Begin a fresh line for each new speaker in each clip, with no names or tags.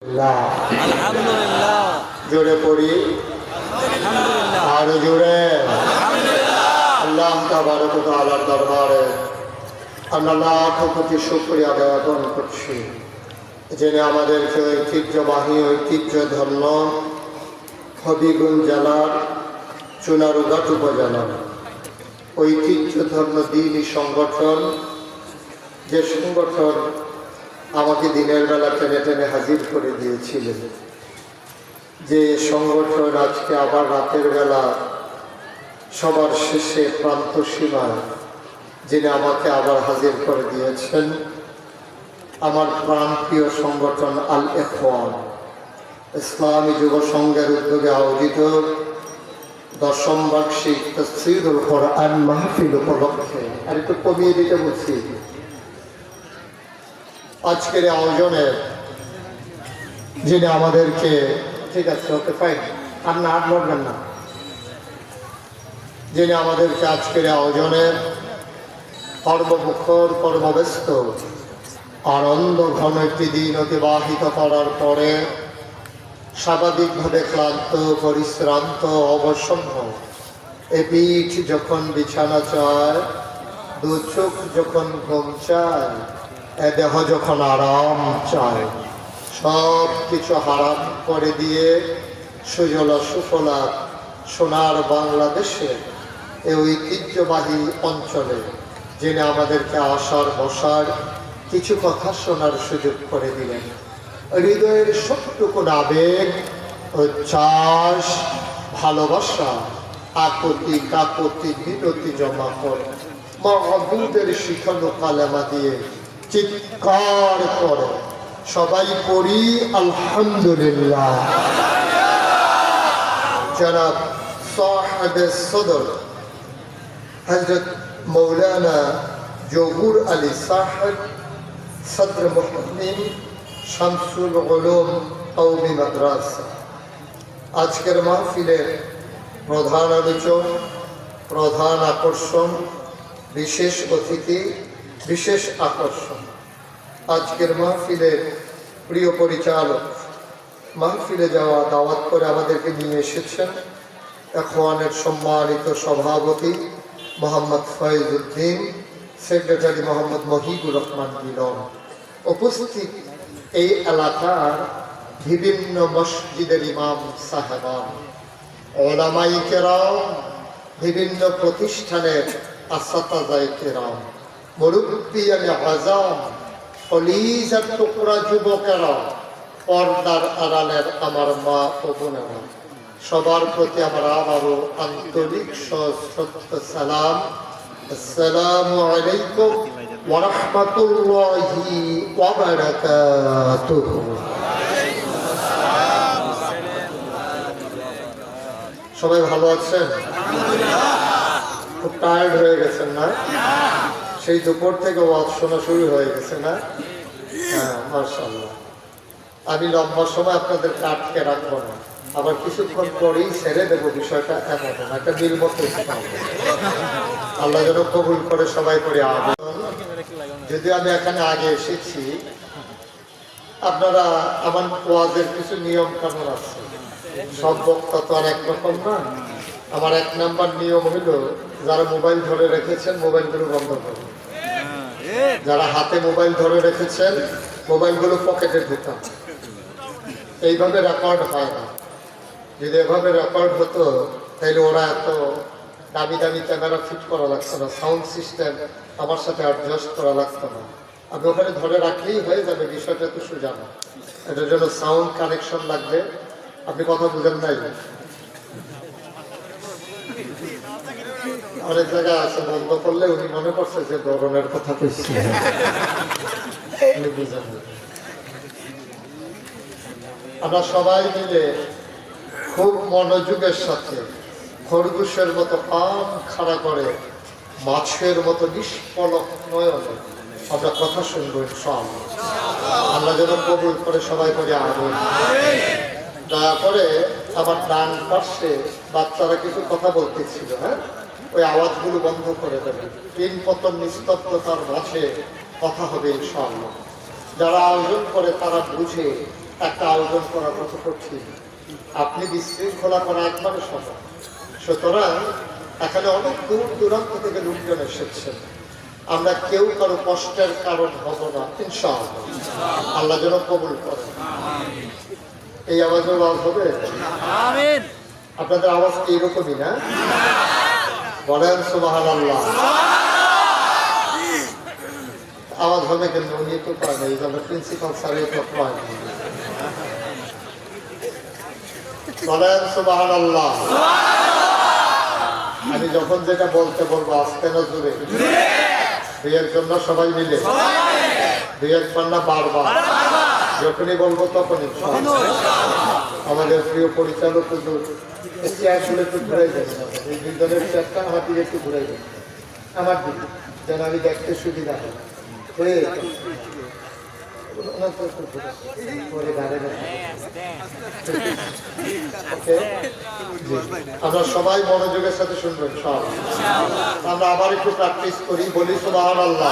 আলহামদুলিল্লাহ
জোরে পড়ি আরো জোরে আল্লাহ তাবারক ওয়া তাআলার দরবারে আমরা লাখ কোটি শুকরিয়া জ্ঞাপন করছি, যিনি আমাদেরকে ঐতিহ্যবাহী ঐতিহ্যধন্য হবিগঞ্জ জেলার চুনারুঘাট উপজেলার ঐতিহ্যধন্য দ্বীনি সংগঠন, যে সংগঠন আমাকে দিনের বেলা টেনে টেনে হাজির করে দিয়েছিলেন, যে সংগঠন আজকে আবার রাতের বেলা সবার শেষে প্রান্ত সীমায় যিনি আমাকে আবার হাজির করে দিয়েছেন, আমার প্রাণপ্রিয় সংগঠন আল ইখওয়ান ইসলামী যুব সংঘের উদ্যোগে আয়োজিত দশম বার্ষিক তাফসীরুল কোরআন মাহফিল উপলক্ষে আর একটু কমিয়ে দিতে বলছি। আজকের আয়োজনে যিনি আমাদেরকে, ঠিক আছে ওকে ফাইন, আর না আর লড়বেন না, যিনি আমাদেরকে আজকের আয়োজনে কর্মমুখর কর্মব্যস্ত আনন্দ ঘন একটি দিন অতিবাহিত করার পরে স্বাভাবিকভাবে ক্লান্ত পরিশ্রান্ত অবসন্ন এ পিঠ যখন বিছানা চায়, দু চোখ যখন ঘুম চায়, এ দেহ যখন আরাম চায়, সব কিছু হারাম করে দিয়ে সুজলা সুফলা সোনার বাংলাদেশে এই ঐতিহ্যবাহী অঞ্চলে যিনি আমাদেরকে আসার বসার কিছু কথা শোনার সুযোগ করে দিলেন, হৃদয়ের সবটুকু আবেগ উচ্ছ্বাস ভালোবাসা আকুতি কাকুতি বিনতি জমা করে মাহবুবের শিখানো কালেমা দিয়ে চিৎকার করে সবাই পড়ি আলহামদুলিল্লাহ। জনাব সাহেবে সদর হযরত মৌলানা জহুর আলী সাহেব সদর মুহতামিম শামসুল উলুম কওমি মাদ্রাসা আজকের মাহফিলের প্রধান আলোচক, প্রধান আকর্ষণ, বিশেষ অতিথি, বিশেষ আকর্ষণ। আজকের মাহফিলের প্রিয় পরিচালক, মাহফিলে যাওয়া দাওয়াত করে আমাদেরকে নিয়ে এসেছেন ইখওয়ানের সম্মানিত সভাপতি মোহাম্মদ ফয়েজউদ্দিন, সেক্রেটারি মোহাম্মদ মহিবুর রহমান মিলন। উপস্থিত এই এলাকার বিভিন্ন মসজিদের ইমাম সাহেবান, উলামায়ে কেরাম, বিভিন্ন প্রতিষ্ঠানের আসাতাজায়ে কেরাম, মুরব্বিয়ানে আযাম, কলিজার টুকরা যুবকেরা, পর্দার আড়ালের আমার মা ও বোনেরা, সবার প্রতি আমার আবারও আন্তরিক সশ্রদ্ধ সালাম। আসসালামু আলাইকুম ওয়া রাহমাতুল্লাহি ওয়া বারাকাতুহু। সবাই ভালো আছেন? খুব টায়ার্ড হয়ে গেছেন না? সেই দুপুর থেকে ওয়াজ শোনা শুরু হয়ে গেছে না? হ্যাঁ, মাশাআল্লাহ। আমি লম্বা সময় আপনাদেরকে আটকে রাখবো না, আবার কিছুক্ষণ পরেই ছেড়ে দেবো, বিষয়টা এমন একটা নির্মত। আল্লাহ যেন কবুল করে সবাই করে আবেদন। যদিও আমি এখানে আগে এসেছি, আপনারা আমার ওয়াজের কিছু নিয়ম কানুন আছে, সব বক্তা তো আর একরকম না। আমার 1 নাম্বার নিয়ম হইল, যারা মোবাইল ধরে রেখেছেন মোবাইলগুলো বন্ধ করুন, যারা হাতে মোবাইল ধরে রেখেছেন মোবাইলগুলো পকেটে ঢুকান। এইভাবে রেকর্ড হয় না। যদি এভাবে রেকর্ড হতো তাহলে ওরা এত দামি দামি ক্যামেরা ফিট করা লাগতো না, সাউন্ড সিস্টেম আমার সাথে অ্যাডজাস্ট করা লাগতো না। আপনি ওখানে ধরে রাখলেই হয়ে যাবে, বিষয়টা তো সোজা না। এটার জন্য সাউন্ড কানেকশন লাগবে। আপনি কথা বুঝেন নাই? অনেক জায়গায় আছে, বন্ধ করলে উনি মনে করছে যে গরমের কথা কইছি। আমরা সবাই মিলে খুব মনোযোগের সাথে খরগোশের মতো কান খাড়া করে মাছের মতো নিষ্পলক নয়নে আমরা কথা শুনবো ইনশাআল্লাহ। আল্লাহ যেন কবুল করে সবাই করে আগুন। দয়া করে আমার ডান পাশে বাচ্চারা কিছু কথা বলতেছিল, হ্যাঁ, ওই আওয়াজগুলো বন্ধ করে দেবে। তিন পতন নিস্তব্ধতার মাঝে কথা হবে ইনশাআল্লাহ। যারা আয়োজন করে তারা বুঝে একটা আয়োজন করা কত কঠিন, আপনি বিশৃঙ্খলা করা একবারে সহজ। সুতরাং এখানে অনেক দূর দূরান্ত থেকে লোকজন এসেছেন, আমরা কেউ কারো কষ্টের কারণ হব না ইনশাআল্লাহ। আল্লাহ যেন কবুল করেন। এই আওয়াজের আওয়াজ হবে, আপনাদের আওয়াজ কি এরকমই না? বলেন সুবহানাল্লাহ। আওয়াজ হবে কিন্তু উনি তো পায় না, এই জন্য প্রিন্সিপাল স্যারের তো পায় না। বলেন সুবহানাল্লাহ। আমি যখন যেটা বলতে বলবো আস্তে না জোরে, বিয়ের জন্য সবাই মিলে, বিয়ের জন্য বারবার, যখনই বলবো তখনই। আমাদের প্রিয় পরিচালক চেয়ারগুলো একটু ঘুরাই দেবেন, এই দুজনের চেয়ারটা আমার দিকে একটু ঘুরাই দেবেন, আমার দিকে, যেন আমি দেখতে সুবিধা হয়। আমরা সবাই মনোযোগের সাথে শুনবেন সব। আমরা আবার একটু প্র্যাকটিস করি, বলি সুবহানাল্লাহ,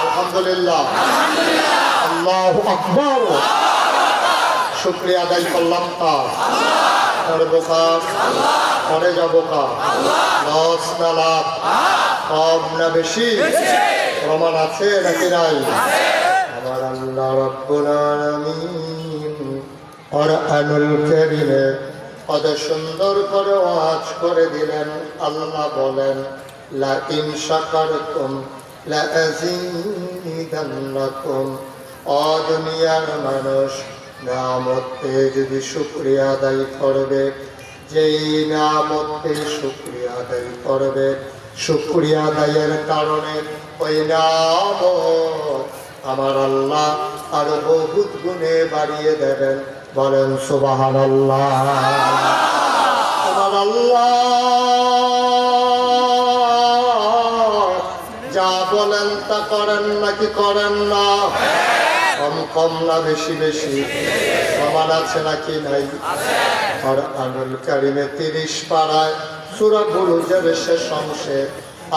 আলহামদুলিল্লাহ, আল্লাহু আকবার। শুকরিয়া আদায় করলাম কার? করবো কার? করে যাবো কার? লস না লাভ? কম না বেশি? প্রমাণ আছে নাকি নাই? আমার আল্লাহ রাব্বুল আলামিন কুরআনুল কারীমে কত সুন্দর করে ওয়াজ করে দিলেন। আল্লাহ বলেন, লা ইন শাকারতুম লা আযীদান্নাকুম। ও দুনিয়ার মানুষ, নিয়ামতে যদি শুকরিয়া আদায় করবে, যেই নিয়ামতে শুকরিয়া আদায় করবে, শুকরিয়া আদায়ের কারণে ওই নিয়ামত আমার আল্লাহ আরো বহুত গুণে বাড়িয়ে দেবেন। বলেন সুবহানাল্লাহ। আমার আল্লাহ যা বলেন তা করেন নাকি করেন না? কম কম না বেশি বেশি? সমান আছে নাকি নাই? কুরআনুল কারীমে 30 পারায় সূরা বুরুজের শেষ অংশে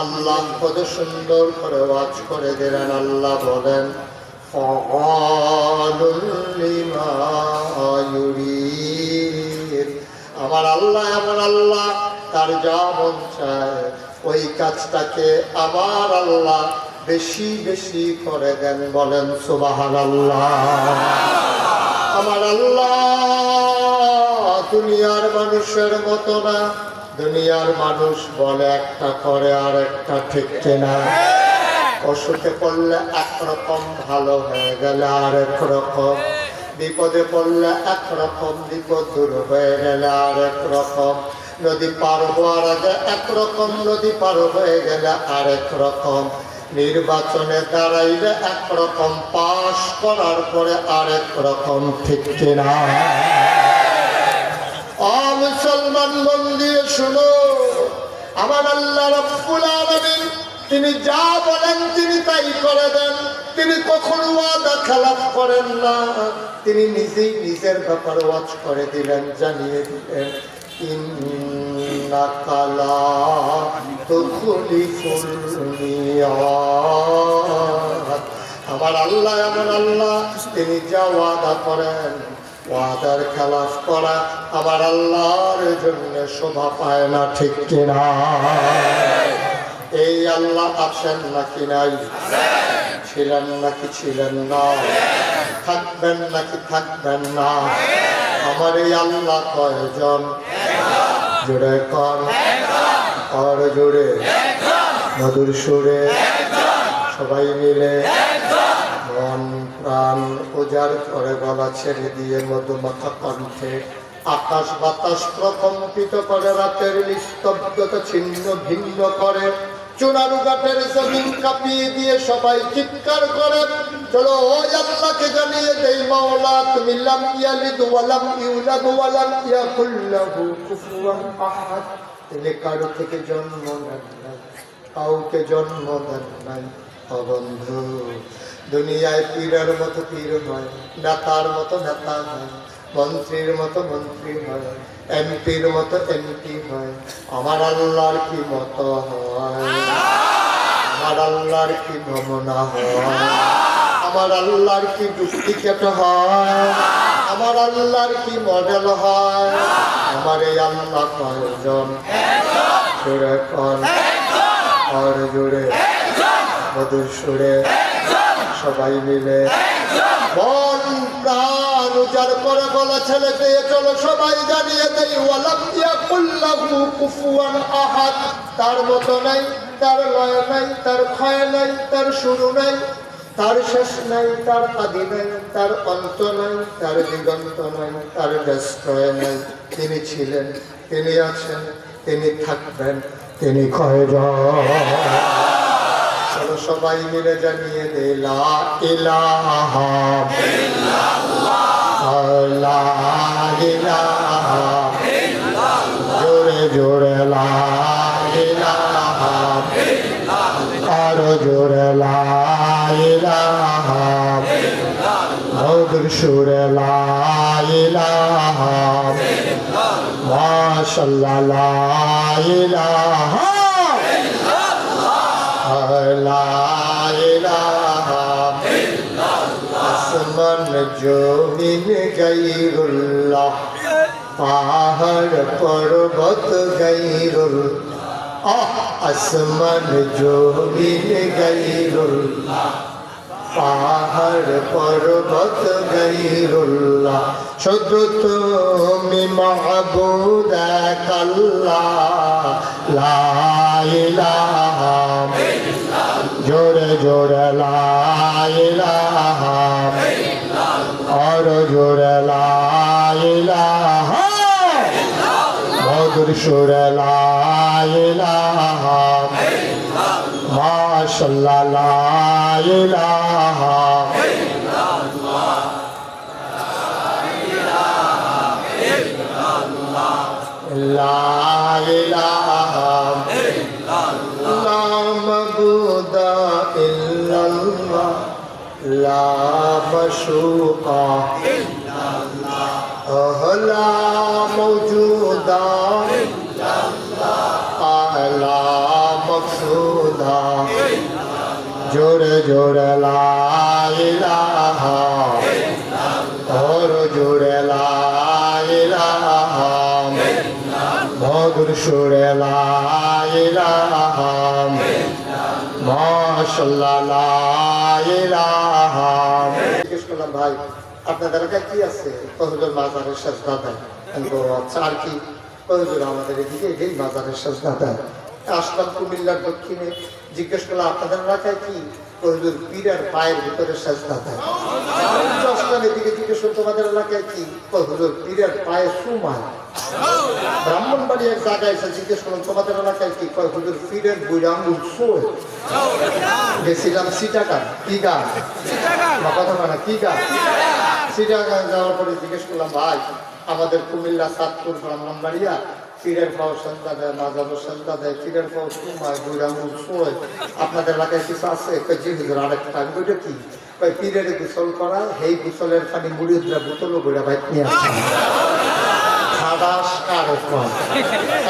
আল্লাহ কত সুন্দর করে ওয়াজ করে দিলেন। আল্লাহ বলেন, ফাআলুল লিমা ইউরিদ। আমার আল্লাহ তার যা মন চায় ওই কাজটাকে আমার আল্লাহ বেশি বেশি করে দেন। বলেন সুবহানাল্লাহ। আমার আল্লাহ দুনিয়ার মানুষের মতো না। দুনিয়ার মানুষ বলে একটা করে আর একটা, ঠিক কিনা? অসুখে পড়লে একরকম, ভালো হয়ে গেলে আর এক রকম, বিপদে পড়লে একরকম, বিপদ দূর হয়ে গেলে আর এক রকম, নদী পার হওয়ার আগে একরকম, নদী পার হয়ে গেলে আরেক রকম, নির্বাচনে দাঁড়াইলে একরকম, পাশ করার পরে আরেক রকম, ঠিক কিনা? মুসলমান মন দিয়ে শুনো, আমার আল্লাহ রাব্বুল আলামিন তিনি যা বলেন তিনি তাই করে দেন। তিনি কখনো ওয়াদা খেলাফ করেন না। তিনি নিজেই নিজের ব্যাপারে ওয়াজ করে দিলেন, জানিয়ে দিলেন, ইন্নাকা লা তুখলিফুল মিয়াদ। আমার আল্লাহ তিনি যা ওয়াদা করেন, ওয়াদার খেলাফ করা আমার আল্লাহর জন্য শোভা পায় না, ঠিক কিনা? এই আল্লাহ আছেন নাকি নাই? ছিলেন নাকি ছিলেন না? থাকবেন নাকি থাকবেন না? আমার এই আল্লাহ কয়জন? জোরে কর, আর জোরে, মধুর সুরে, সবাই মিলে মন প্রাণ উজাড় করে গলা ছেড়ে দিয়ে মধুমাখা কণ্ঠে আকাশ বাতাস প্রকম্পিত করে, রাতের নিস্তব্ধতা ছিন্ন ভিন্ন করে, চুনারু ঘাটের জমিন কাঁপিয়ে দিয়ে সবাই চিৎকার করে, চলো ওই আল্লাহকে জানিয়ে দেই, মাওলা তুমি লাম ইয়ালিদ ওয়া লাম ইউলাদ ওয়া লাম ইয়াকুল লাহু কুফুয়ান আহাদ। তিনি কারো থেকে জন্ম নেন নাই, কাউকে জন্ম দেন নাই। ও বন্ধু, দুনিয়ায় পীরের মতো পীর হয়, নেতার মতো নেতা হয়, মন্ত্রীর মতো মন্ত্রী হয়, এমপির মতো এমপি হয়। আমার আল্লাহর কি মতো হয়? আমার আল্লাহর কি নমুনা হয়? আমার আল্লাহর কি ডুপ্লিকেট হয়, আমার আল্লাহর কি মডেল হয়? আমার এই আল্লাহ কয়জন? সুরে কন আর জুড়ে মধুর সুরে সবাই মিলে মন প্রাণ উজাড় করে বলা ছেলেকে চলো সবাই জানিয়ে দেই ওয়ালাম ইয়াকুল্লাহু কুফুয়ান আহাদ। তার মতো নাই, তার লয় নাই, তার ক্ষয় নাই, তার শুরু নাই, তার শেষ নাই, তার আদি নাই, তার অন্ত নাই, তার দিগন্ত নাই, তার ব্যস্তয় নাই। তিনি ছিলেন, তিনি আছেন, তিনি থাকবেন, তিনি কয়জন? চলো সবাই মিলে জানিয়ে দে লা ইলাহা ইল্লাল্লাহ, লা ইলাহা ইল্লাল্লাহ, জোরে জোরে লা ইলাহা ইল্লাল্লাহ, আরো জোরে লা ইলাহা ইল্লাল্লাহ, মধুর সুরে লা ইলাহা ইল্লাল্লাহ, মাশাআল্লাহ লা ইলাহা আসমান জমিন গায়রুল্লাহ, পাহাড় পর্বত গায়রুল্লাহ, আসমান জমিন গায়রুল্লাহ, পাহাড় পর্বত গায়রুল্লাহ, শুধু তুমি মাহবুব এক আল্লাহ, লা ইলাহা ইল্লাল্লাহ, জোরে জোরে লা ইলাহা ইল্লাল্লাহ, আর জোরে লা ইলাহা ইল্লাল্লাহ, মধুর সুরে লা ইলাহা ইল্লাল্লাহ, মাশাআল্লাহ লা ইলাহা ইল্লাল্লাহ, লা ইলাহা ইল্লাল্লাহ, লা মাবুদা ইল্লাল্লাহ, লা মাশুকা ইল্লাল্লাহ, লা মাওজুদা ইল্লাল্লাহ, লা মাকসুদা ইল্লাল্লাহ, জোরে জোরে লা ইলাহা ইল্লাল্লাহ, और জোরে লা ইলাহা মধুর সুরে লা ইলাহা মাশাআল্লাহ লা ইলাহা। জিজ্ঞেস করলাম ভাই আপনাদের এলাকায় কি আছে? হুজুর মাজারের সাজদা দেয়। আচ্ছা আর কি? হুজুর আমাদের এদিকে এই মাজারের সাজদা দেয়। আসলাম কুমিল্লার দক্ষিণে, জিজ্ঞেস করলাম আপনাদের এলাকায় কি? হুজুর পীরের পায়ের ভিতরে সাজদা দেয়। আসলাম এদিকে জিজ্ঞেস করলাম তোমাদের এলাকায় কি? হুজুর পীরের পায়ে সুমায়। ব্রাহ্মণবাড়ি এক জায়গায় এসে জিজ্ঞেস করলাম তোমাদের এলাকায় কি? কয় হুজুর পীরের বুড়া আঙ্গুল শোয়। গেছিলাম সিটাগাং। কি গান? কথা না কি গান? সিটাগাং যাওয়ার পরে জিজ্ঞেস করলাম ভাই আমাদের কুমিল্লা চাঁদপুর ব্রাহ্মণবাড়িয়া পীরের পাও সাজদা দেয়, মাজারও সাজদা দেয়, পীরের পাও সুমায়, বুড়া আঙ্গুল শোয়, আপনাদের এলাকায় কিছু আছে? জি হুজুর আরেকটা। আমি ওইটা কি? কয় পীরের গোসল করা, এই গোসলের পানি মুড়িদরা বোতলও বুড়া ভাই নিয়ে আসে।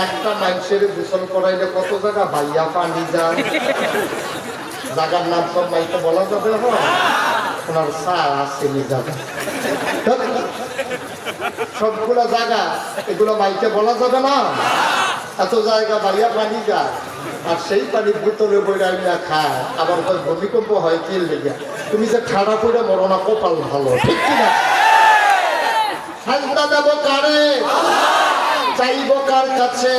একটা মানুষের গোসল করাইলে কত জায়গা ভাইয়া পানি যায়, জায়গার নাম সব মাইকে বলা যাবে। ওনার সার আসেনি জায়গা, সবগুলা জায়গা এগুলো মাইকে বলা যাবে না। এত জায়গা ভাইয়া পানি যায়, আর সেই পানি বোতলে বইরা খায়। আবার ভূমিকম্প হয় কি লেগে? তুমি যে ঠাড়া পড়ে মরো না, কপাল ভালো, ঠিক কিনা? সাজদা দেব কারে? চাইব কার কাছে?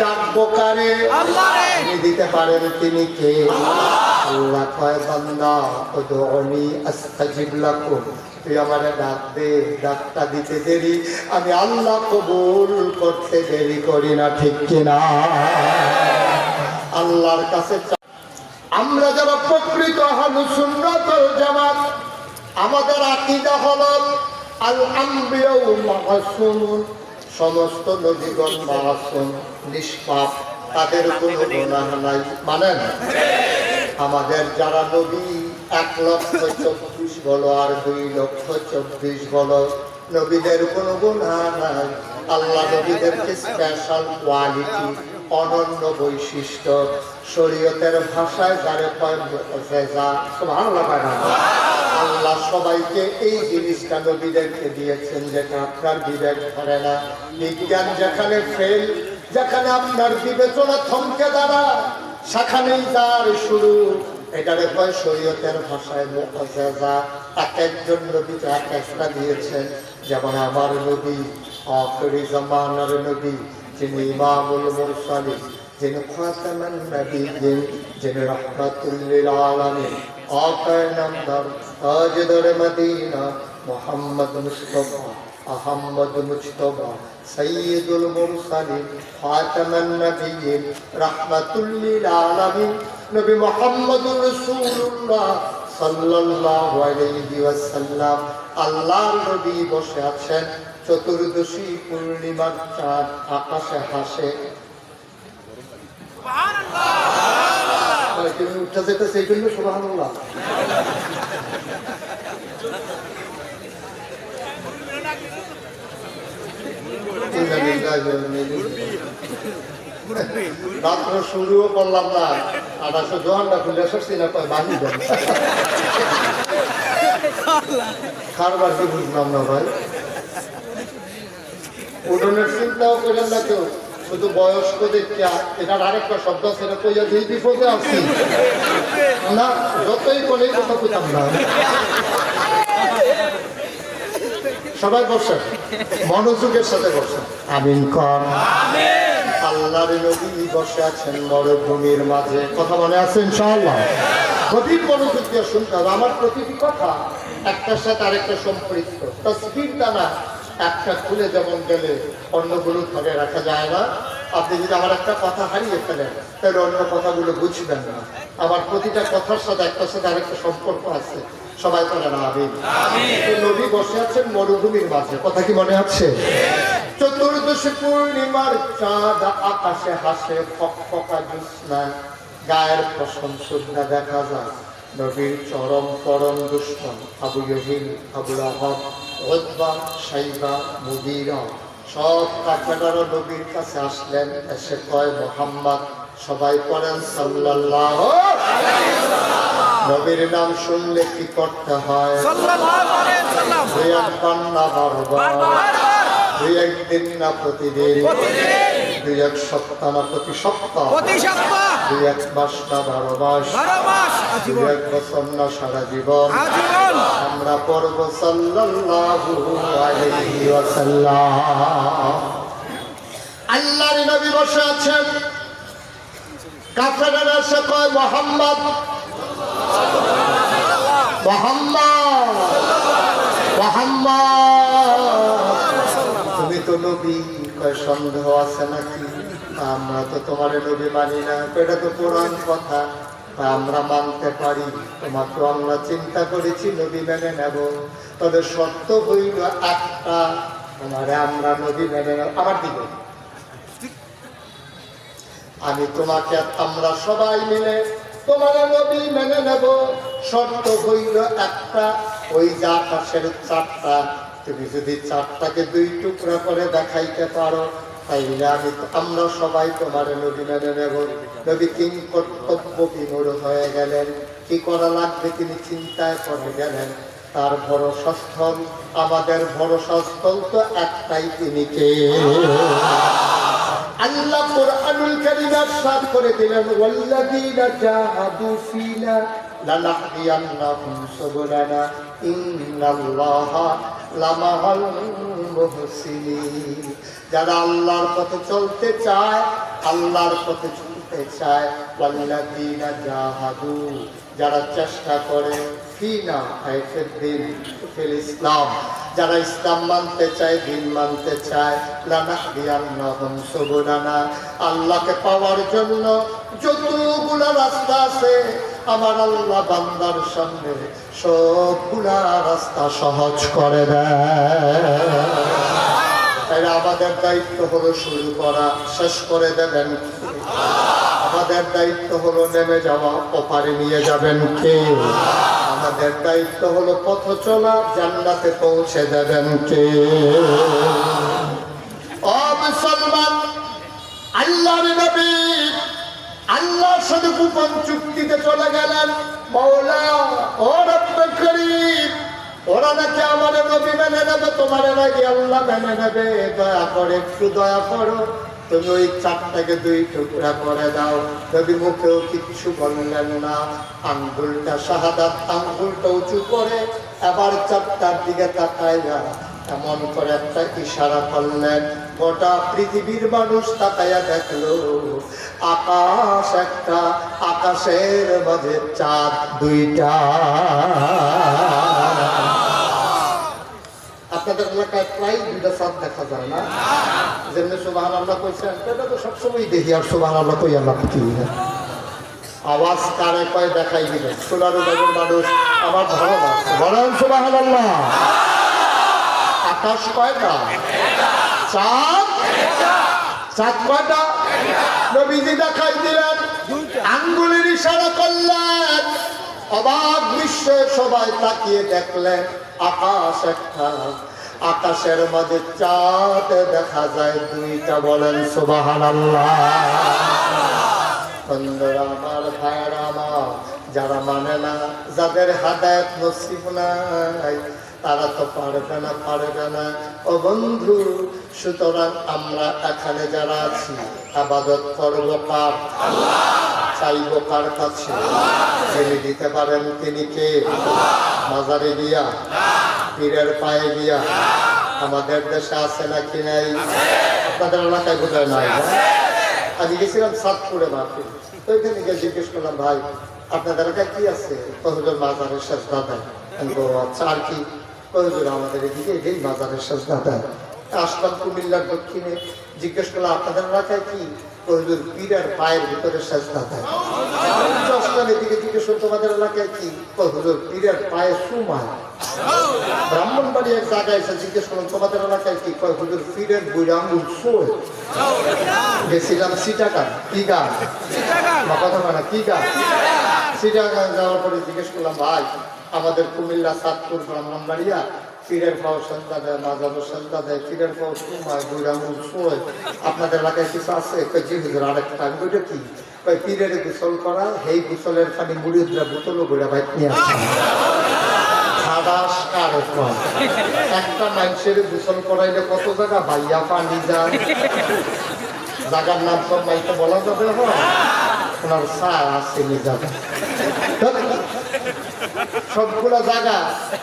ডাকবো কারে? আপনি দিতে পারেন তিনি কে? আল্লাহ কয় বান্দা উদউনি আস্তাজিব লাকুম, তুই আমারে ডাক দে, ডাকটা দিতে দেরি, আমি আল্লাহ কবুল করতে দেরি করি না, ঠিক কিনা? আল্লাহর কাছে আমরা যারা প্রকৃত আহলুস সুন্নাত ওয়াল জামাত, আমাদের আকীদা হলো আল আম্বিয়া মাসুমুন, সমস্ত নবীগণ মাসুম, নিষ্পাপ, তাদের কোনো গুনাহ নাই। মানেন? আমাদের যারা নবী 1,24,000 বলো আর 2,24,000 বলো, নবীদের কোনো গুনাহ নাই। আল্লাহ নবীদেরকে স্পেশাল কোয়ালিটি অনন্য বৈশিষ্ট্য। শরীয়তের ভাষায় যারে কয় মুআজিজা, সুবহানাল্লাহ। আল্লাহ সবাইকে এই জিনিসটা নবীদেরকে দিয়েছেন যেটা আপনার বিবেক ধরে না। বিজ্ঞান যেখানে ফেল, যেখানে আপনার বিবেচনা থমকে দাঁড়ায়, সেখানেই যার শুরু। এটারে কয় শরীয়তের ভাষায় মুআজিজা। এক একজন নবী এক একটা দিয়েছেন। যেমন আমার নবী আখিরি জামানার নবী, যিনি ইমামুল মুরসালিন, যিনি খাতামান নবিয়্যিন, যিনি রাহমাতুল লিল আলামিন, আকায়ে নামদার তাজদার মদিনা মুহাম্মদ মুস্তাফা আহমদ মুজতবা সাইয়্যিদুল মুরসালিন খাতামান নবিয়্যিন রাহমাতুল লিল আলামিন নবী মুহাম্মদুর রাসূলুল্লাহ সাল্লাল্লাহু আলাইহি ওয়াসাল্লাম। আল্লাহর নবী বসে আছেন, চতুর্দশী পূর্ণিমার চাঁদ আকাশে হাসে। উঠে যেতে সেই জন্য সুবহানাল্লাহ। রাত্র শুরুও করলাম না, আর আসলে জোয়ানটা খুলে সরছি না, বাহি দেন কারবার কি বুঝলাম না ভাই। উঠোনের চিন্তাও করেন না কেউ, শুধু বয়স্ক দেখিয়া। এটার আরেকটা শব্দ সেটা কইয়া যেই বিপদে আছি না, যতই বলে কথা বুঝতাম না। সবাই বসেন, মনোযোগের সাথে বসেন। আমিন কর। আল্লাহর নবী বসে আছেন মরুভূমির মাঝে। কথা মনে আছে ইনশাআল্লাহ? গভীর মনোযোগ দিয়ে শুনতে হবে। আমার প্রতিটি কথা একটার সাথে আরেকটা সম্পৃক্ত। তাসবির দানা একটা খুলে যেমন গেলে অন্যগুলো ধরে রাখা যায় না। আপনি যদি আমার একটা কথা হারিয়ে ফেলেন তাহলে অন্য কথাগুলো বুঝবেন না। আমার প্রতিটা কথার সাথে একটার সাথে আরেকটা সম্পর্ক আছে। সবাই বলেন আমিন। নবী বসে আছেন মরুভূমির মাঝে। কথা কি মনে আছে? চতুর্দশী পূর্ণিমার চাঁদ আকাশে হাসে, ফকফকা জ্যোৎস্না, গায়ের পশম সুদ্ধা দেখা যায়। নবীর চরম পরম দুশমন আবু জহিল, আবু লাহাব, উতবা, শাইবা, মুগীরা সব কাফেররা নবীর কাছে আসলেন। এসে কয় মুহাম্মদ। সবাই পড়েন সাল্লাল্লাহু আলাইহি ওয়াসাল্লাম। নবীর নাম শুনলে কি করতে হয়? সাল্লাল্লাহু আলাইহি ওয়াসাল্লাম। দুই একবার না বারবার, দুই একদিন না প্রতিদিন, দুই এক সপ্তাহ না প্রতি সপ্তাহ, দুই এক মাস না 12 মাস, দুই এক বছর না সারা জীবন আমরা পড়ব সাল্লাল্লাহু আলাইহি ওয়াসাল্লাম। আল্লাহর নবী বসে আছেন, কাফেররা এসে কয় মুহাম্মদ, মুহাম্মদ, মুহাম্মদ, তুমি তো নবী। কয় সন্দেহ আছে নাকি? আমরা তো তোমার নবী মানি না। এটা তো পুরাণ কথা, আমরা মানতে পারি। তোমাকে আমরা চিন্তা করেছি নবী মেনে নেব, তবে শর্ত হইল একটা, তোমারে আমরা নবী মেনে নেব। আমার দিকে আমি তোমাকে, আমরা সবাই মিলে তোমার নবী মেনে নেব। শর্ত হইল একটা, ওই যে আকাশের চারটা, তুমি যদি চারটাকে 2 টুকরা করে দেখাইতে পারো তাইলে আমরা সবাই তোমার নবী মেনে নেব। নবী কিং কর্তব্য বিমূঢ় হয়ে গেলেন। কি করা লাগবে তিনি চিন্তায় পড়ে গেলেন। তার ভরসাস্থল, আমাদের ভরসাস্থল তো একটাই, তিনি কে? আল্লাহ কুরআনুল কারীমে ইরশাদ করে দিলেন, ওয়াল্লাযীনা জাহাদু ফীনা লানাহদিয়ান্নাহুম সুবুলানা ইন্নাল্লাহা লামাআল মুহসিনিন। যারা আল্লাহর পথে চলতে চায়, আল্লাহর পথে চলতে চায়, ওয়াল্লাযীনা জাহাদু, যারা চেষ্টা করে, ফীনা আইফিদ দিন, ফিল ইসলাম, যারা ইসলাম মানতে চায়, দিন মানতে চায়, লানাহদিয়ান্নাহুম সুবুলানা, আল্লাহকে পাওয়ার জন্য যতগুলা রাস্তা আছে আমার আল্লাহ বান্দার সামনে সবগুলা রাস্তা সহজ করে দেয়। তাই আমাদের দায়িত্ব হলো শুরু করা, শেষ করে দেবেন আমাদের দায়িত্ব হলো নেমে যাওয়া, ওপারে নিয়ে যাবেন কে? আমাদের দায়িত্ব হলো পথ চলা, জান্নাতে পৌঁছে দেবেন কে? ও মুসলমান, আল্লাহ আল্লাহর নবী আল্লাহর সাথে গোপন চুক্তিতে চলে গেলেন। মাওলা ও রব্বে করিম, ওরা নাকি আমার নবী মেনে নেবে, তোমার নাকি আল্লাহ মেনে নেবে, দয়া করে একটু দয়া করো, তুমি ওই চারটাকে দুই টুকরা করে দাও। নবী মুখেও কিচ্ছু বললেন না, আঙ্গুলটা শাহাদাত আঙ্গুলটা উঁচু করে আবার চারটার দিকে তাকাইয়া এমন করে একটা ইশারা করলেন। গোটা পৃথিবীর মানুষ তাকাইয়া দেখলো আকাশ একটা, আকাশের মাঝে চাঁদ দুইটা। আপনাদের এলাকায় প্রায় দুইটা চাঁদ দেখা যায় না? যেমনি সুবহানাল্লাহ কইছেন, এটা তো সবসময় দেখি, আর সুবহানাল্লাহ কই আল্লাহ কি আওয়াজ কারে কয় দেখাই দিবে। সোনার বাজার মানুষ আমার ভালো লাগছে, বলেন সুবহানাল্লাহ। আকাশ কয়টা? চাঁদ, চাঁদ কয়টা? নবীজি দেখাই দিলেন, আঙ্গুলের ইশারা করলেন। অবাক বিশ্বে সবাই তাকিয়ে দেখলেন আকাশ একটা, আকাশের মাঝে চাঁদ দেখা যায় দুইটা। বলেন সুবহানাল্লাহ। বন্ধুরা আমার, ভাইয়েরা আমার, যারা মানে না, যাদের হেদায়েত নসিব নাই, তারা তো পারবে না, পারবে না। ও বন্ধু, সুতরাং আমরা এখানে যারা আছি ইবাদত করব কার? আল্লাহ। চাইব কার কাছে? যিনি দিতে পারেন তিনি কে? মাজারে দিয়া, পীরের পায়ে দিয়া? আমাদের দেশে আছে নাকি নাই? আপনাদের এলাকায় বোধহয় নাই। আমি গেছিলাম সাতপুরে মাহফিল, তো ওইখানে গিয়ে জিজ্ঞেস করলাম, ভাই আপনাদের এলাকায় কি আছে? হুজুর মাজারের সাজদা দেয়। আমি বলবো আচ্ছা, আর কি? হুজুর আমাদের এদিকে এই মাজারের সাজদা দেয়। আসলাম কুমিল্লার দক্ষিণে, জিজ্ঞেস করলাম আপনাদের এলাকায় কি? হুজুর পীরের পায়ের ভিতরে সাজদা দেয়। আসলাম এদিকে, জিজ্ঞেস করলাম তোমাদের এলাকায় কি? হুজুর পীরের পায়ে সুমায়। ব্রাহ্মণবাড়ি এক জায়গায় এসে জিজ্ঞেস করলাম তোমাদের এলাকায় কি? হুজুর পীরের বুড়া আঙ্গুল শোয়। গেছিলাম সিটাগাং। কি গান? কথা মানে কি গান? সিটাগাং যাওয়ার পরে জিজ্ঞেস করলাম, ভাই আমাদের কুমিল্লা সাতপুর ব্রাহ্মণবাড়িয়া পীরের পাও সন্ধ্যা দেয়, মাজারও সন্ধ্যা দেয়, পীরের পাও সুমায়, বুড়া আঙ্গুল শোয়, আপনাদের এলাকায় কিছু আছে? জি হুজুর আরেকটা। আমি ওইটা কি? পীরের গোসল করা, এই গোসলের পানি মুড়িদরা বোতলও বুড়া বাইক নিয়ে আসছে। একটা মানুষের গোসল করাইলে কত জায়গা ভাইয়া পানি যায়, জায়গার নাম সব মাইকে বলা যাবে। ওনার সার আছে যাবে, সবগুলো জায়গা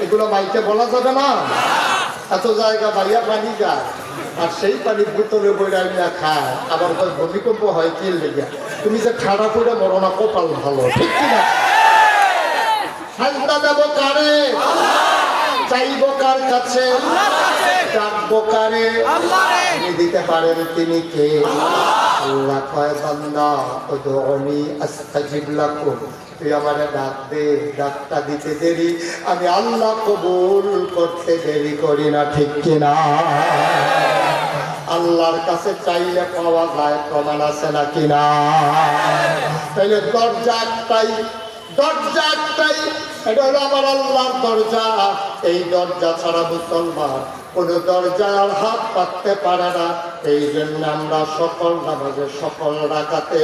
এগুলো মাইকে বলা যাবে না। এত জায়গা ভাইয়া পানি যায়, আর সেই পানি বোতলে বইরা নিয়ে খায়। আবার ভূমিকম্প হয় কি লেগে? তুমি যে ঠাড়া করে মরো না, কপাল ভালো, ঠিক কিনা? সাজদা দেব কারে? চাইব কার কাছে? ডাকবো কারে? আপনি দিতে পারেন তিনি কে? আল্লাহ কয় বান্দা উদউনি আস্তাজিব লাকুম, তুই আমারে ডাক দে, ডাকটা দিতে দেরি, আমি আল্লাহ কবুল করতে দেরি করি না, ঠিক কিনা? আল্লাহর কাছে চাইলে পাওয়া যায়, প্রমাণ আছে না কিনা? তাইলে দরজা একটাই, দরজা একটাই, এটা হলো আমার আল্লাহর দরজা। এই দরজা ছাড়া মুসলমান কোন দরজার হাত পাততে পারে না। এই জন্য আমরা সকল নামাজে, সকল রাকাতে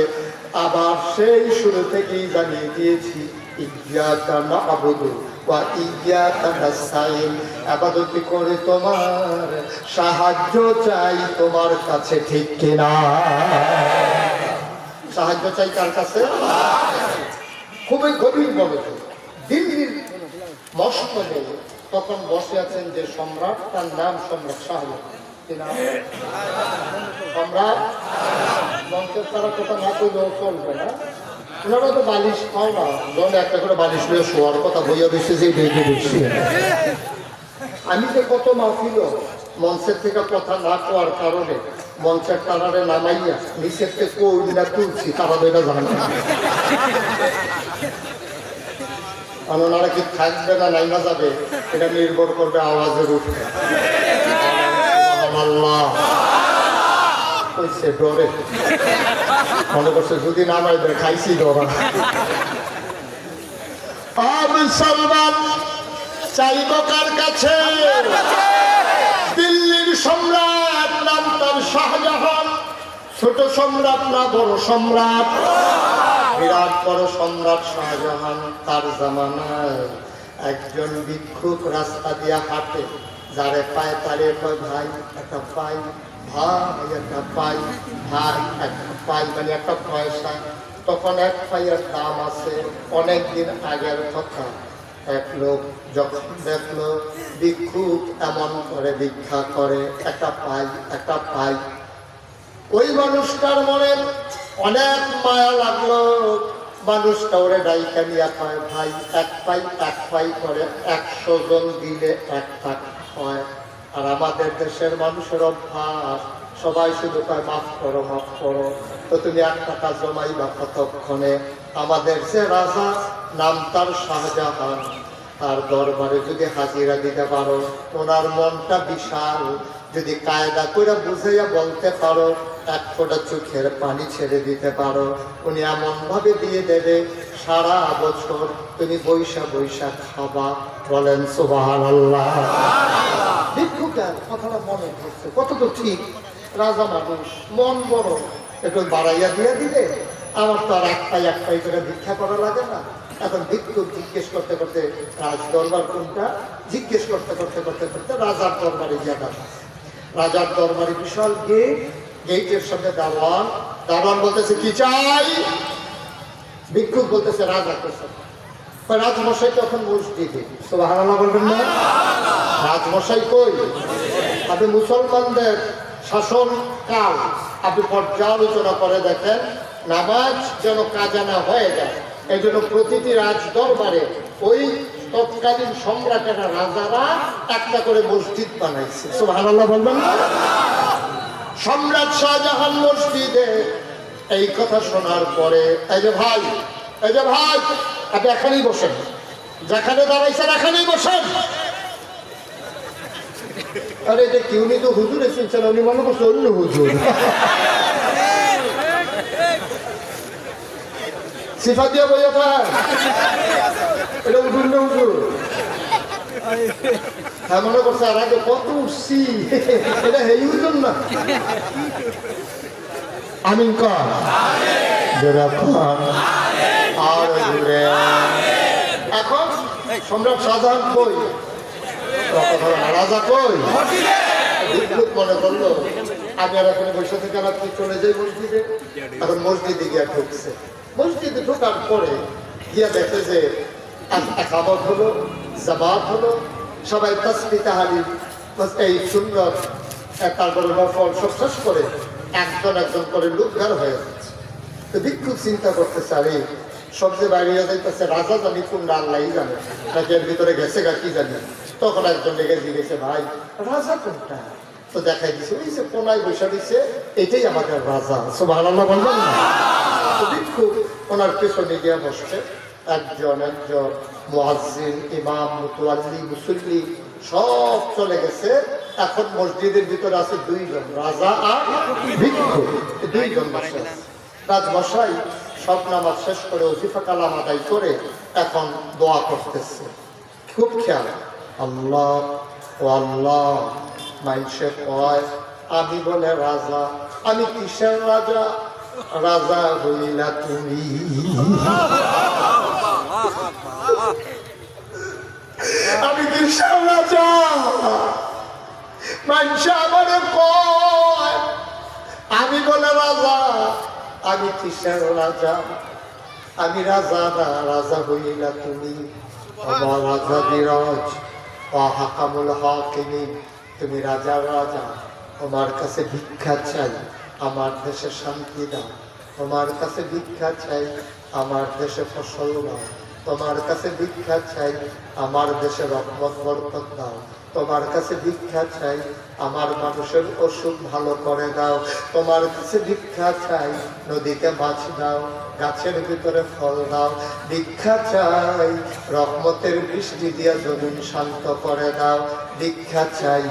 আবার সেই শুরু থেকেই জানিয়ে দিয়েছি, ইয়্যাকা না'বুদু ওয়া ইয়্যাকা নাস্তাইন, ইবাদত করে তোমার, সাহায্য চাই তোমার কাছে, ঠিক কিনা? সাহায্য চাই কার কাছে? খুবই গভীর বলে দিল্লির মসনদে তখন বসে আছেন যে সম্রাট, তার নাম সম্রাট শাহজাহান। কি নাম? সম্রাট। মঞ্চের তারা কথা না করলেও চলবে না, ওনারা তো বালিশ খাও না, যখন একটা করে বালিশ নিয়ে শোয়ার কথা বইয়া দিচ্ছে যে বেঁধে দিচ্ছি। আমি যে কত মাহফিল মঞ্চের থেকে কথা না কোয়ার কারণে মঞ্চের তারারে নামাইয়া নিচের থেকে কই না তুলছি, তারা তো এটা জানে না। ওনারা কি থাকবে না নাইমা যাবে, এটা নির্ভর করবে আওয়াজের উপরে। ডরে মনে করছে যদি নামাই দেয় খাইছি ডরা। মুসলমান চাইব কার কাছে? দিল্লির সম্রাট, নাম তার শাহজাহান। ছোট সম্রাট না বড় সম্রাট, বিরাট বড় সম্রাট শাহজাহান। তার জামানায় একজন ভিক্ষুক রাস্তা দিয়ে হাঁটে, যারে পায় তারে কয় ভাই একটা পাই, ভাই একটা পাই, ভাই একটা পাই মানে একটা পয়সা। তখন এক পাইয়ের দাম আছে, অনেকদিন আগের কথা। এক লোক যখন দেখলো ভিক্ষুক এমন করে ভিক্ষা করে, একটা পাই একটা পাই, ওই মানুষটার মনে অনেক মায়া লাগলো। মানুষটা ওরে ডাইকা নিয়ে কয় ভাই এক পাই করে 100 জন দিলে 1 টাকা হয়। আর আমাদের দেশের মানুষের অভ্যাস, সবাই শুধু কয় মাফ করো মাফ করো। তো তুমি 1 টাকা জমাইবা কতক্ষণে? আমাদের যে রাজা, নাম তার শাহজাহান, তার দরবারে যদি হাজিরা দিতে পারো, ওনার মনটা বিশাল, যদি কায়দা করে বুঝাইয়া বলতে পারো, 1 ফোঁটা চোখের পানি ছেড়ে দিতে পারো, উনি এমন ভাবে দিয়ে দেবে সারা বছর তুমি বৈশা বৈশা খাবা। বলেন সুবহানাল্লাহ। ভিক্ষুকের কথাটা মনে হচ্ছে কত তো ঠিক, রাজা মানুষ, মন বড়, একটু বাড়াইয়া দিয়ে দিলে আমার তো আর এক পাই করে ভিক্ষা করা লাগে না। এখন ভিক্ষুক জিজ্ঞেস করতে করতে রাজ দরবার কোনটা জিজ্ঞেস করতে করতে করতে করতে রাজার দরবারে গিয়ে দাঁড়ায়। রাজার দরবারে বিশাল গেট, গেটের সামনে দারোয়ান। দারোয়ান বলতেছে কি চাই? ভিক্ষুক বলতেছে রাজা কোথায়? রাজমশাই তখন মসজিদে। সুবহানাল্লাহ বলবেন না? রাজমশাই কই? আপনি মুসলমানদের শাসন কাল আপনি পর্যালোচনা করে দেখেন, নামাজ যেন কাজা না হয়ে যায়, এই জন্য প্রতিটি রাজ দরবারে ওই তৎকালীন সম্রাটেরা, রাজারা একটা করে মসজিদ বানাইছে। সুবহানাল্লাহ বলবেন না? সম্রাট শাহজাহান মসজিদে এই কথা শোনার পরে এই যে ভাই আপনি এখানেই বসেন, যেখানে দাঁড়াইছেন এখানেই বসেন। আরে দেখি উনি তো হুজুর এসেছেন, উনি মনে করছে অন্য হুজুর। সিফা দিয়ে বইয়া থাক, এটা উঠুন না হুজুর। হ্যাঁ মনে করছে আর আগে কত উঠছি, এটা হেই হুজুর না। আমিন কর আর এখন সম্রাট শাহজাহান কই, রাজা কই? ভিক্ষুক মনে করলো আমি আর এখানে বসে থেকে রাত্রি চলে যাই মসজিদে। এখন মসজিদে গিয়া ঢুকছে, মসজিদে ঢোকার পরে গিয়া দেখে যে খাবার হলো, জামাত হলো, সবাই তাসবিহ তাহলিল এই সুন্দর তারপরে নফল সব শেষ করে একজন একজন করে লোক বের হয়ে যাচ্ছে। তো ভিক্ষুক চিন্তা করতেছে আরে সব যে বাইরে যাইতেছে, রাজা জানি কোনটা আল্লাহই জানে, নাকি এর ভিতরে গেছে গা কি জানি। তখন একজন লেগে জিজ্ঞেসে ভাই রাজা কোনটা? তো দেখাই দিছে ওই যে কোনায় বসে দিচ্ছে, এটাই আমাদের রাজা। সুবহানাল্লাহ বলবেন না? তো ভিক্ষুক ওনার পেছনে গিয়ে বসছে, একজন মুয়াজ্জিন, ইমাম, মুতাওয়াল্লি, মুসল্লি সব চলে গেছে। এখন মসজিদের ভিতরে আছে 2 জন, রাজা আর ভিক্ষুক, 2 জন বসে আছে। রাজমশাই সব নামাজ শেষ করে ওজিফা কালাম আদায় করে এখন দোয়া করতেছে। খুব খেয়াল, আল্লাহ ও আল্লাহ। মানুষে কয় আমি বলে রাজা, আমি কিসের রাজা? রাজা হইলা তুমি। আমি কিসের রাজা? মানুষে আমারে কয় আমি বলে রাজা, আমি কিসের রাজা? আমি রাজা না, রাজা হইলা তুমি। আমার রাজা বিরাজ হাকামুল হাকিমিন, তুমি রাজার রাজা। তোমার কাছে ভিক্ষা চাই, আমার দেশে শান্তি দাও। তোমার কাছে ভিক্ষা চাই, আমার দেশে ফসল দাও। তোমার কাছে ভিক্ষা চাই, আমার দেশে রহমত বরকত দাও। তোমার কাছে ভিক্ষা চাই, আমার মানুষের অসুখ ভালো করে দাও। তোমার কাছে ভিক্ষা চাই, নদীতে মাছ দাও, গাছের ভিতরে ফল দাও। ভিক্ষা চাই, রহমতের বৃষ্টি দিয়া জমিন শান্ত করে দাও। ভিক্ষা চাই,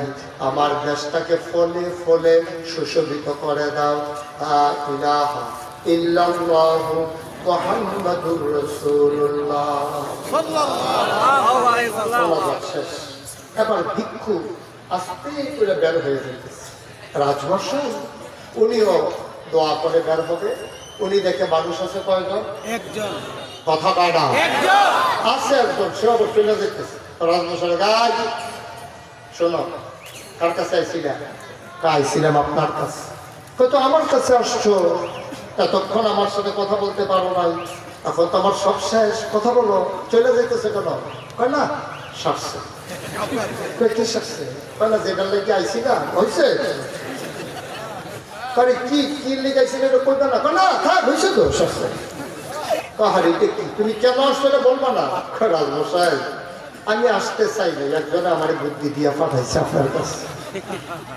আমার দেশটাকে ফলে ফলে সুশোভিত করে দাও। লা ইলাহা ইল্লাল্লাহু মুহাম্মাদুর রাসূলুল্লাহ সাল্লাল্লাহু আলাইহি ওয়াসাল্লাম। এবার ভিক্ষু আস্তে করে বের হয়ে যেতেছে। রাজমশাই উনিও দোয়া করে বের হবে। উনি দেখে মানুষ আছে কয়জন?
একজন।
কথা কয় না?
একজন
আছে একজন, সে অবশ্যই না দেখতেছে। রাজমশাই গাছ শোনো, কার কাছে আইছিলাম? আইছিলাম আপনার কাছে। হয়তো আমার কাছে আসছো, এতক্ষণ আমার সাথে কথা বলতে পারো নাই, এখন তো আমার সব শেষ, কথা বলো, চলে যেতেছে কেন? কয় না সারছে। কি সারছে? কয় না যেটার লেগে আইছি না হয়েছে। কি কি লেগে আইছি না কইবে না? কয় না থাক হয়েছে তো সারছে। কাহারি কি তুমি কেন আসছো বলবা না? রাজমশাই আমি আসতে চাই না, একজনে আমার বুদ্ধি দিয়া পাঠাইছে আপনার কাছে।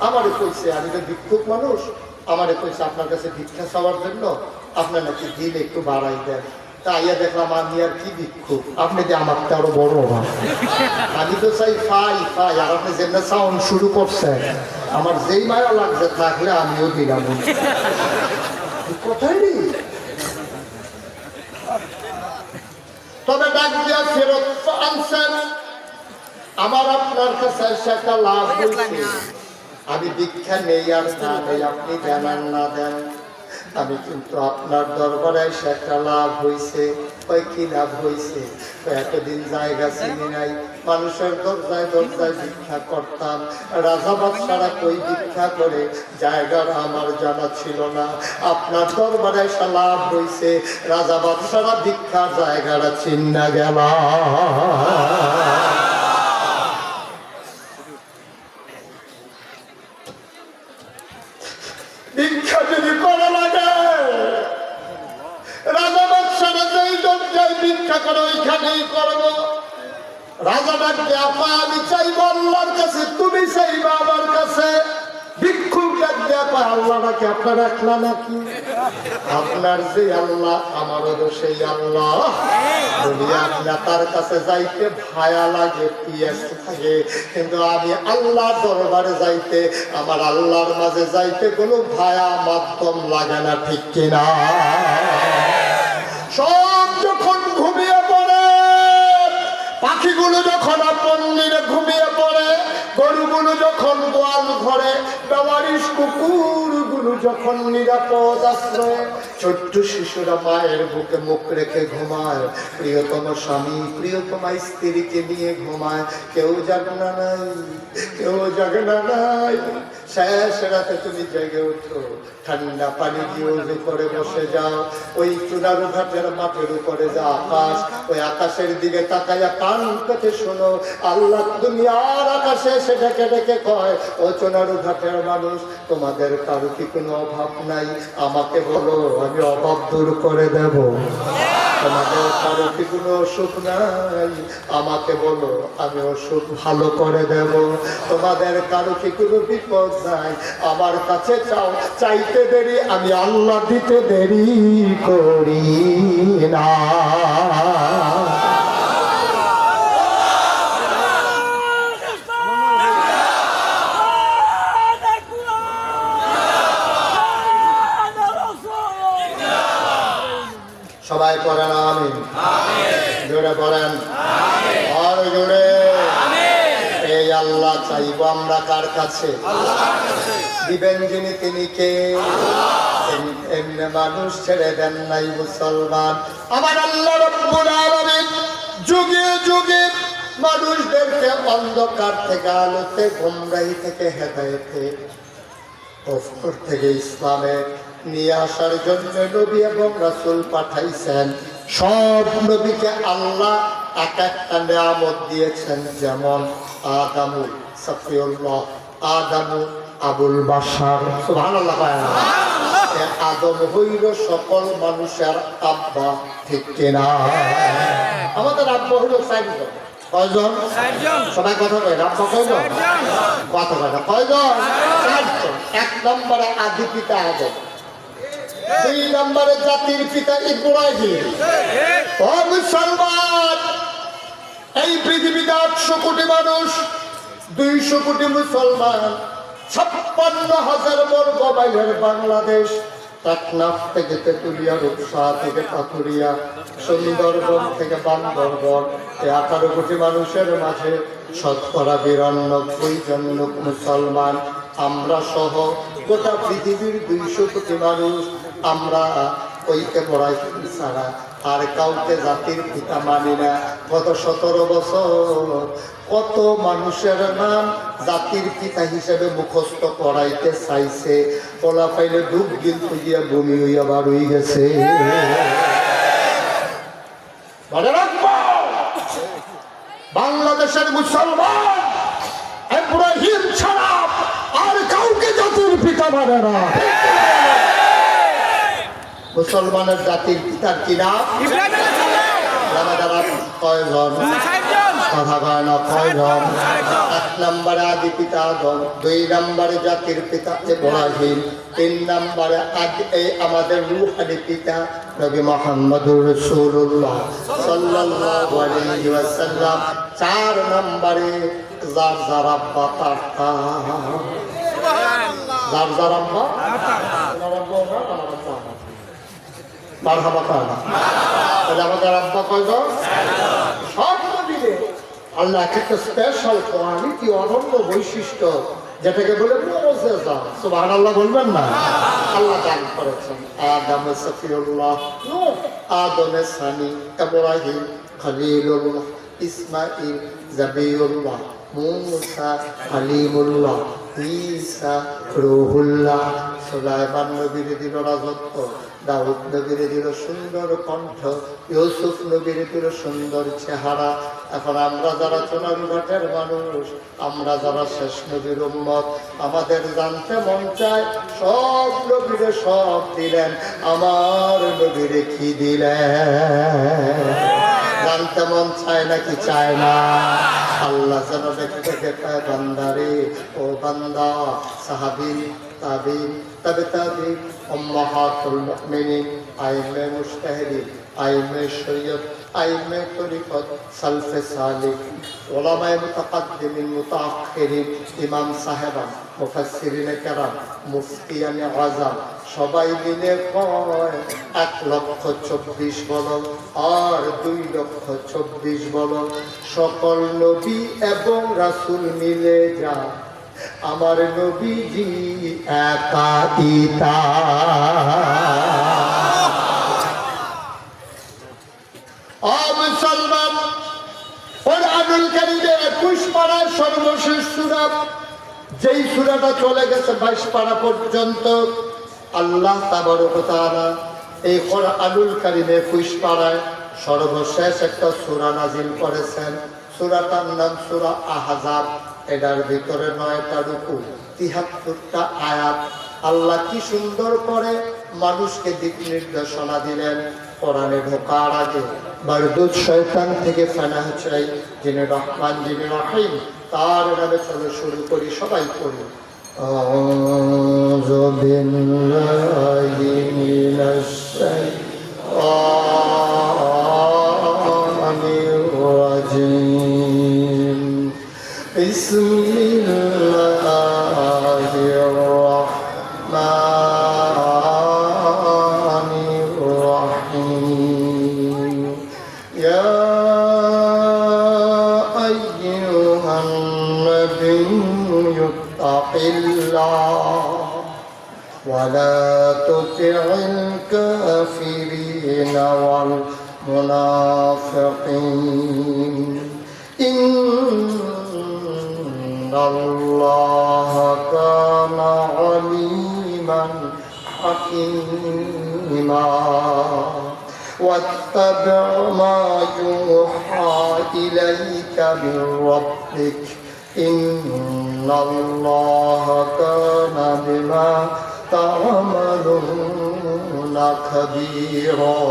আমারে কইছে আমি তো ভিক্ষুক মানুষ, আমারে কইছে আপনার কাছে ভিক্ষা চাওয়ার জন্য, আপনার নাকি দিন একটু বাড়াই দেন। তা আইয়া দেখলাম আমি আর কি ভিক্ষুক, আপনি যে আমার তো আরো বড় অভাব। আমি তো চাই ফাই ফাই, আর আপনি যেমন সাউন্ড শুরু করছেন আমার যেই মায়া লাগছে থাকলে আমিও দিলাম। কোথায় নেই তবে ডাক দিয়া ফেরত আনছেন। আমার আপনার কাছে একটা লাভ হয়েছে, আমি দীক্ষা নেই আর না নেই, আপনি দেন আর না দেন, আমি কিন্তু আপনার দরবারে এসে একটা লাভ হয়েছে। ওই কি লাভ হয়েছে? এতদিন জায়গা চিনি নাই, মানুষের দরজায় দরজায় ভিক্ষা করতাম, রাজা বাদশারা কই ভিক্ষা করে জায়গার আমার জানা ছিল না। আপনার দরবারে এসে লাভ হয়েছে, রাজা বাদশারা ভিক্ষা জায়গাটা চিন্না গেল। ভিক্ষা যদি করা লাগে, রাজা বাদশারা যেই দরজায় ভিক্ষা করে ওইখানেই করবো। রাজা ডাকতে আপা আমি চাইবো আল্লাহর কাছে, তুমি চাইবা আমার কাছে। ভিক্ষুক ডাকতে আপা আল্লাহ নাকি আপনার একলা নাকি? আপনার যে আল্লাহ আমারও সেই আল্লাহ। দুনিয়া আপনার তার কাছে যাইতে ভায়া লাগে, পিয়াস লাগে, কিন্তু আমি আল্লাহর দরবারে যাইতে, আমার আল্লাহর মাঝে যাইতে কোনো ভায়া মাধ্যম লাগে না, ঠিক কিনা? সব যখন ঘুমিয়ে পড়ে, পাখিগুলো যখন আপন নিরে ঘুমিয়ে পড়ে, গরুগুলো যখন গোয়াল ঘরে, বেওয়ারিশ কুকুরগুলো যখন নিরাপদ আশ্রয়ে, ছোট্ট শিশুরা মায়ের বুকে মুখ রেখে ঘুমায়, প্রিয়তম স্বামী প্রিয়তমা স্ত্রীকে নিয়ে ঘুমায়, কেউ জাগনা নাই, কেউ জাগনা নাই। শেষ রাতে তুমি জেগে উঠো, ঠান্ডা পানি দিয়ে উজু করে বসে যাও, ওই চুনারু ঘাটের মাঠের উপরে যা আকাশ, ওই আকাশের দিকে তাকাইয়া কান পেতে শোনো, আল্লাহ দুনিয়ার আকাশে এসে ডেকে ডেকে কয়, ও চুনারু ঘাটের মানুষ তোমাদের কারো কি কোনো অভাব নাই? আমাকে বলো আমি অভাব দূর করে দেব। তোমাদের কারো কি কোনো অসুখ নাই? আমাকে বলো আমি অসুখ ভালো করে দেব। তোমাদের কারো কি কোনো বিপদ নাই? আমার কাছে চাও, চাইতে দেরি আমি আল্লাহ দিতে দেরি করি না। সবাই পড়েন আমিন, জোরে পড়েন আর জোরে। এই আল্লাহ চাইব আমরা কার কাছে? দিবেন যিনি তিনি কে? এমনি মানুষ ছেড়ে দেন নাই মুসলমান। আমার আল্লাহ রাব্বুল আলামিন যুগে যুগে মানুষদেরকে অন্ধকার থেকে আলোতে, গোমরাহি থেকে হেদায়েতে, কুফর থেকে ইসলামে নিয়ে আসার জন্য নবী এবং রাসূল পাঠাইছেন। সব নবীকে আল্লাহ এক একটা নিয়ামত দিয়েছেন, যেমন আদামু সফিউল্লাহ, আদামু আবুল বাশার, সুবহানাল্লাহ। আদম হইল সকল মানুষের আব্বা, ঠিক কিনা? আমাদের আব্বা হইল 4 জন। কয়জন? সবাই কথা কয়, আব্বা কয়জন? কথা কয় না, কয়জন? 4 জন। 1 নম্বরে আদি পিতা আদম, 2 নম্বরে জাতির পিতা ইব্রাহিম। ও মুসলমান, এই পৃথিবীতে 800 কোটি মানুষ, 200 কোটি মুসলমান, 56,000 বর্গ মাইলের বাংলাদেশ, টেকনাফ থেকে তেতুলিয়া, রূপসা থেকে পাথুরিয়া, সুন্দরবন থেকে বান্দরবন, এই 18 কোটি মানুষের মাঝে 92% জন লোক মুসলমান। আমরা সহ গোটা পৃথিবীর 200 কোটি মানুষ আমরা ওই ইব্রাহিম ছাড়া আর কাউকে জাতির পিতা মানি না। গত 17 বছর কত মানুষের নাম জাতির পিতা হিসেবে মুখস্থ করাইতে চাইছে, বলা পাইলে ডুব গিলতে গিয়া বমি হইয়া বার হয়ে গেছে। বাংলাদেশের মুসলমান ইব্রাহিম ছাড়া আর কাউকে জাতির পিতা মানে না। মুসলমানের জাতির পিতার কি নাম? কয়জন কথা কয় না? কয়জন? 1 নম্বরে আদি পিতা আদম, 2 নম্বরে জাতির পিতা ইব্রাহিম, 3 নম্বরে আমাদের রূহানি পিতা নবী মুহাম্মদুর রাসূলুল্লাহ সাল্লাল্লাহু আলাইহি ওয়াসাল্লাম, 4 নম্বরে যার যার আব্বা তার যার যার আব্বা আমাদের আব্বা কয়জন? সব নবীদের আল্লাহ একটা স্পেশাল কোয়ালিটি, অনন্য বৈশিষ্ট্য, যেটাকে বলে মুআজিজা। সুবহানাল্লাহ বলবেন না? আল্লাহ দান করেছেন। আদম সফিউল্লাহ, নূহ আদম সানি, ইব্রাহিম খলিলুল্লাহ, ইসমাঈল জাবিউল্লাহ, মুসা কালিমুল্লাহ, ঈসা রূহুল্লাহ। সুলাইমান নবীর দিল রাজত্ব, দাউদ নবীর দিল সুন্দর কণ্ঠ, ইউসুফ নবীর দিল সুন্দর চেহারা। এখন আমরা যারা চোনারুঘাটের মানুষ, আমরা যারা শেষ নবীর উম্মত, আমাদের জানতে মন চায় সব নবীরে সব দিলেন, আমার নবীরে কি দিলেন? জানতে মন চায় নাকি চায় না? আল্লাহ যেন দেখে দেখে পায় বান্দারে, ও বান্দা, সাহাবী তাবিন তবে তাবিন, উম্মাহাতুল মুমিনিন, আইমে মুজতাহিদিন, আইমে শরীয়ত, আইমে তরিকত, সালফে সালিক, উলামায়ে মুতাকাদ্দিমিন মুতাআখিরিন, ইমাম সাহেবান, মুফাসসিরিনে কেরাম, মুফতিয়ানে আযম, সবাই মিলে কয় 1,24,000 বলো আর 2,24,000 বলো। সকল নবী এবং রাসূল মিলে যা আমার নবীজি একা পিতা। ও মুসলমান, কোরআনুল কারীমে 21 পারার সর্বশেষ সূরা, যেই সূরাটা চলে গেছে 22 পারা পর্যন্ত, আল্লাহ তাবারক ওয়া তাআলা এই কোরআনুল কারীমে 21 পারায় সর্বশেষ একটা সূরা নাযিল করেছেন। সূরাটার নাম সূরা আহজাব। এটার ভিতরে 9টা রুকু, 73টা আয়াত। আল্লাহ কি সুন্দর করে মানুষকে দিক নির্দেশনা দিলেন। কোরআনে ঢোকার আগে বারদুদ শয়তান থেকে ফানাহ চাই, যিনি রহমান যিনি রহিম, তার নামে চলে শুরু করি, সবাই করি। আউযু বিল্লাহি মিনাশ শাইতানির রাজিম। বিসমিল্লাহির রাহমানির রাহিম। ইয়া আইয়ুহান নাবিয়্যু ইত্তাকিল্লাহ ওয়া লা তুতি'ল কাফিরিনা ওয়াল মুনাফিকিন। ইন্নাল্লাহা কানা আলিমান হাকীমা। واتبع ما يوحى إليك من ربك إن الله كان بما تعملون خبيرا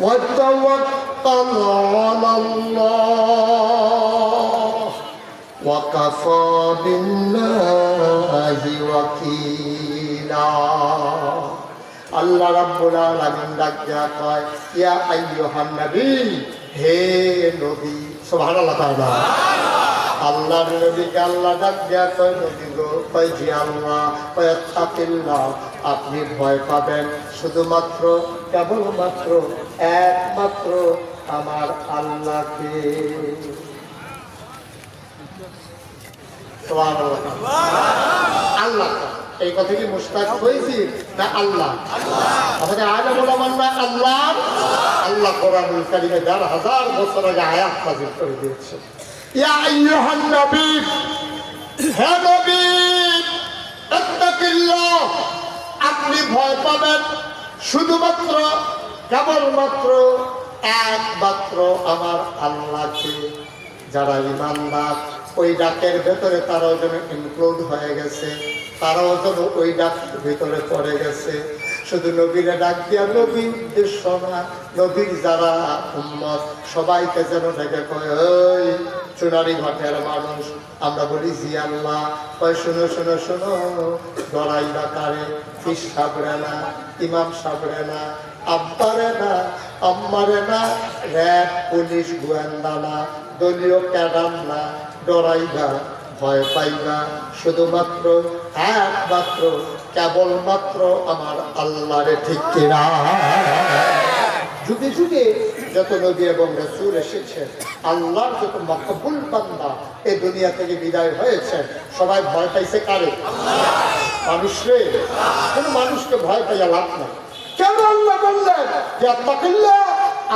وتوكل على الله وكفى بالله وكيلا। আল্লাহ রাব্বুল আলামিন ডাক দেয়া কয়, ইয়া আইয়ুহান নবী, হে নবী। সুবহানাল্লাহ তাআলা। আল্লাহর নবীকে আল্লাহ ডাক দেয়া কয়, নবী গো, কয় জি আল্লাহ, কয় তাকিল্লাহ, আপনি ভয় পাবেন শুধুমাত্র, কেবলমাত্র, একমাত্র আমার আল্লাহকে। সুবহানাল্লাহ। আল্লাহ এই কথা কি মুশতাক হয়েছি না আল্লাহ? আমাদের আলেম ওলামার না আল্লাহ। আল্লাহ কোরআনুল কারীমে ১,৫০০ বছর আগে আয়াত নাযিল করে দিয়েছে, ইয়া আইয়ুহান নবী, হে নবী, ইত্তাকিল্লাহ, আপনি ভয় পাবেন শুধুমাত্র কেবলমাত্র একমাত্র আমার আল্লাহকে। যারা ঈমানদার ওই ডাকের ভেতরে তারাও যেন ইনক্লুড হয়ে গেছে, তারাও যেন ওই ডাকের ভিতরে পড়ে গেছে। শুধু নবীরে ডাক দিয়া নবীর উদ্দেশ্য না, নবীর যারা উম্মত সবাইকে যেন ডেকে কয়, ওই সোনারি ঘাটের মানুষ, আমরা বলি জি আল্লাহ, কয় শোনো শোনো শোনো, ডরাইবা কারে, ফিস সাবরে না, ইমাম সাবরে না, আব্বারে না, আম্মারে না, র্যাব পুলিশ গোয়েন্দা না, দলীয় ক্যাডার না, ডরাইবা ভয় পাইবা শুধুমাত্র একমাত্র কেবলমাত্র আমার আল্লাহরে। ঠিক কিনা? যুগে যুগে যত নবী এবং রাসূল এসেছেন, আল্লাহর যত মকবুল বান্দা এই দুনিয়া থেকে বিদায় হয়েছে, সবাই ভয় পাইছে কারে? মানুষরে। কোনো মানুষকে ভয় পাইয়া লাভ নাই। কেন আল্লাহ বললেন যে আত্মাকিল্লাহ,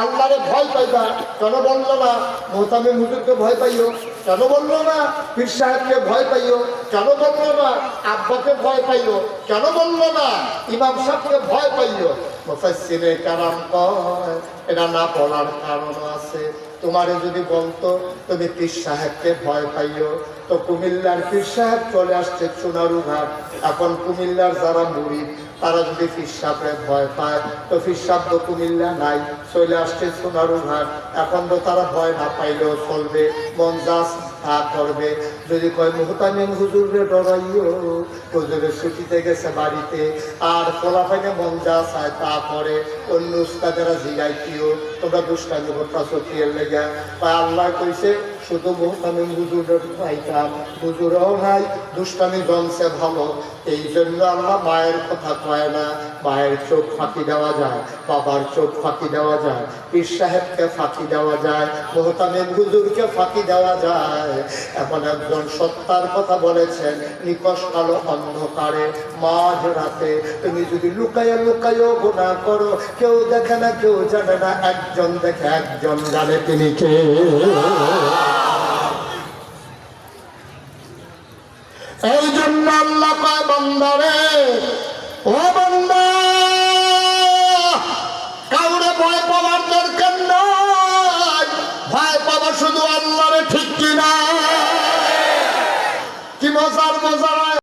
আল্লাহরে ভয় পাইবা? কেন বললো না মোহতামিম হুজুরকে ভয় পাইও? কেন বললো না পীর সাহেবকে ভয় পাইও? কেন বললো না আব্বাকে ভয় পাইও? কেন বললো না ইমাম সাহেবকে ভয় পাইও? মুফাসসিরে কেরাম কয় এটা না বলার কারণ আছে। তোমারে যদি বলতো তুমি পীর সাহেবকে ভয় পাইও, তো কুমিল্লার পীর সাহেব চলে আসছে চুনারুঘাট। এখন কুমিল্লার যারা মুরিদ তারা যদি পীর সাহেবরে ভয় পায়, তো পীর সাহেব তো কুমিল্লা নাই, চলে আসছে সোনারুঘাট। এখন তো তারা ভয় না পাইলেও চলবে, মন যা তা করবে। যদি কয় মুহতামিম হুজুরে ডরাইও, হুজুরের ছুটিতে গেছে বাড়িতে, আর পোলাপাইনে মন যা চায় তা করে, অন্য উস্তাদেরা জিগাইতিও তোমরা দুষ্টামি করতেছো কি এর লেগে? আল্লাহ কইছে শুধু মুহতামিম হুজুরের পাইতাম, হুজুরও নাই, দুষ্টামি জমছে ভালো। এই জন্য আল্লাহ মায়ের কথা কয় না। মায়ের চোখ ফাঁকি দেওয়া যায়, বাবার চোখ ফাঁকি দেওয়া যায়, পীর সাহেবকে ফাঁকি দেওয়া যায়, মুহতামিম হুজুরকে ফাঁকি দেওয়া যায়। এমন একজন সত্তার কথা বলেছেন, নিকষ কালো অন্ধকারে মাঝ রাতে তুমি যদি লুকাইয়া লুকাইও গুনাহ করো, কেউ দেখে না, কেউ জানে না, একজন দেখে একজন জানে, তিনি কে? এই জন্য আল্লাহ কয় বান্দারে, ও